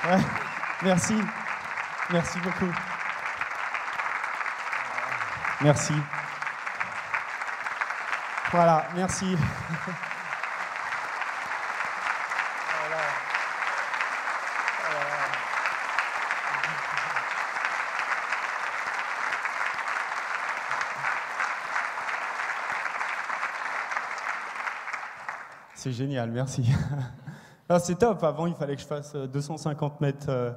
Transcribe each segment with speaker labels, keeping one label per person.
Speaker 1: Ouais, merci. Merci beaucoup. Merci. Voilà, merci. C'est génial, merci. Ah, c'est top. Avant, il fallait que je fasse 250 mètres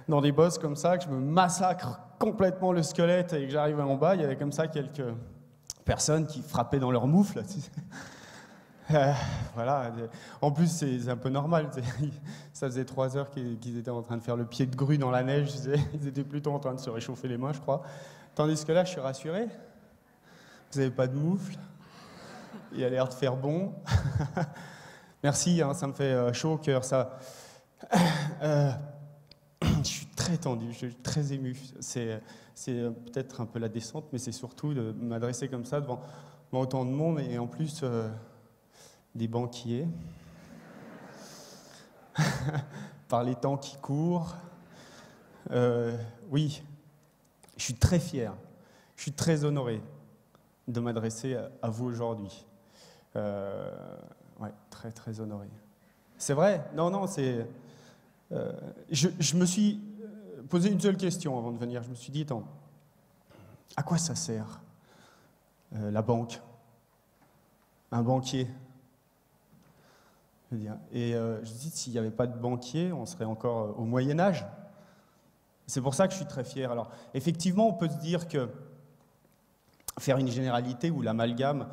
Speaker 1: dans des bosses comme ça, que je me massacre complètement le squelette et que j'arrive en bas. Il y avait comme ça quelques personnes qui frappaient dans leur moufle. Voilà. En plus, c'est un peu normal. Ça faisait 3 heures qu'ils étaient en train de faire le pied de grue dans la neige. Ils étaient plutôt en train de se réchauffer les mains, je crois. Tandis que là, je suis rassuré. Vous n'avez pas de moufle. Il a l'air de faire bon. Merci, hein, ça me fait chaud au cœur, ça. Je suis très tendu, je suis très ému. C'est peut-être un peu la descente, mais c'est surtout de m'adresser comme ça devant autant de monde et en plus des banquiers. Par les temps qui courent. Oui, je suis très fier, je suis très honoré de m'adresser à vous aujourd'hui. Ouais, très, très honoré. C'est vrai? Non, c'est... je me suis posé une seule question avant de venir. Je me suis dit, attends, à quoi ça sert, la banque? Un banquier? Je veux dire. Et je me dis, s'il n'y avait pas de banquier, on serait encore au Moyen-Âge. C'est pour ça que je suis très fier. Alors, effectivement, on peut se dire que faire une généralité ou l'amalgame,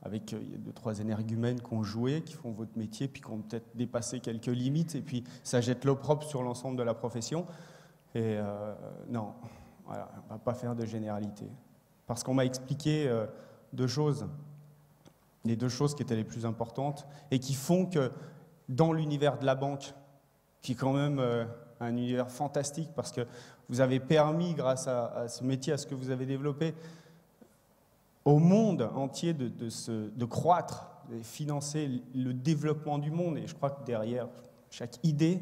Speaker 1: avec 2-3 énergumènes qui ont joué, qui font votre métier, puis qui ont peut-être dépassé quelques limites, et puis ça jette l'opprobre sur l'ensemble de la profession. Et non, voilà, on ne va pas faire de généralité. Parce qu'on m'a expliqué 2 choses, les 2 choses qui étaient les plus importantes, et qui font que dans l'univers de la banque, qui est quand même un univers fantastique, parce que vous avez permis, grâce à ce métier, à ce que vous avez développé, au monde entier de croître, de financer le développement du monde. Et je crois que derrière chaque idée,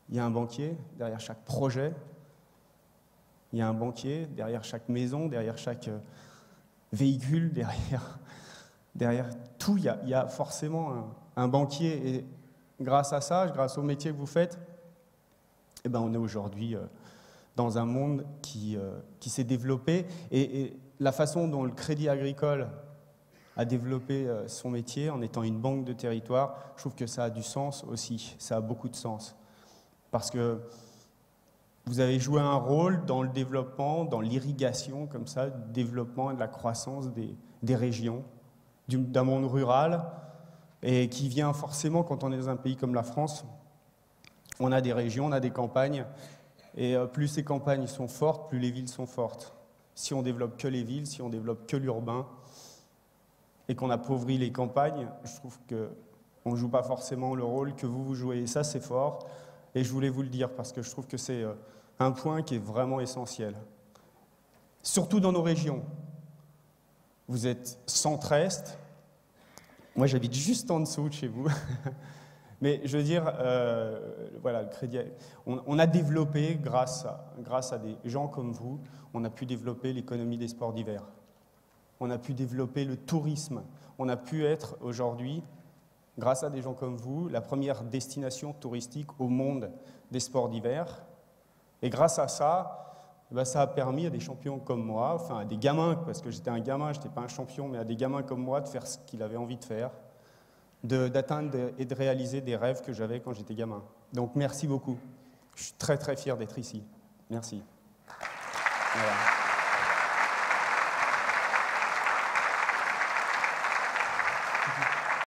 Speaker 1: il y a un banquier, derrière chaque projet, il y a un banquier, derrière chaque maison, derrière chaque véhicule, derrière tout, il y a forcément un banquier. Et grâce à ça, grâce au métier que vous faites, eh ben on est aujourd'hui dans un monde qui s'est développé. Et la façon dont le Crédit Agricole a développé son métier en étant une banque de territoire, je trouve que ça a du sens aussi, ça a beaucoup de sens. Parce que vous avez joué un rôle dans le développement, dans l'irrigation, comme ça, du développement et de la croissance des régions, d'un monde rural, et qui vient forcément, quand on est dans un pays comme la France, on a des régions, on a des campagnes, et plus ces campagnes sont fortes, plus les villes sont fortes. Si on développe que les villes, si on développe que l'urbain, et qu'on appauvrit les campagnes, je trouve qu'on ne joue pas forcément le rôle que vous jouez. Et ça, c'est fort. Et je voulais vous le dire, parce que je trouve que c'est un point qui est vraiment essentiel. Surtout dans nos régions. Vous êtes centre-est. Moi, j'habite juste en dessous de chez vous. Mais je veux dire, voilà, le crédit, on a développé, grâce à des gens comme vous, on a pu développer l'économie des sports d'hiver. On a pu développer le tourisme. On a pu être aujourd'hui, grâce à des gens comme vous, la première destination touristique au monde des sports d'hiver. Et grâce à ça, ben, ça a permis à des champions comme moi, enfin à des gamins, parce que j'étais un gamin, je n'étais pas un champion, mais à des gamins comme moi de faire ce qu'ils avaient envie de faire, d'atteindre et de réaliser des rêves que j'avais quand j'étais gamin. Donc merci beaucoup. Je suis très très fier d'être ici. Merci. Voilà.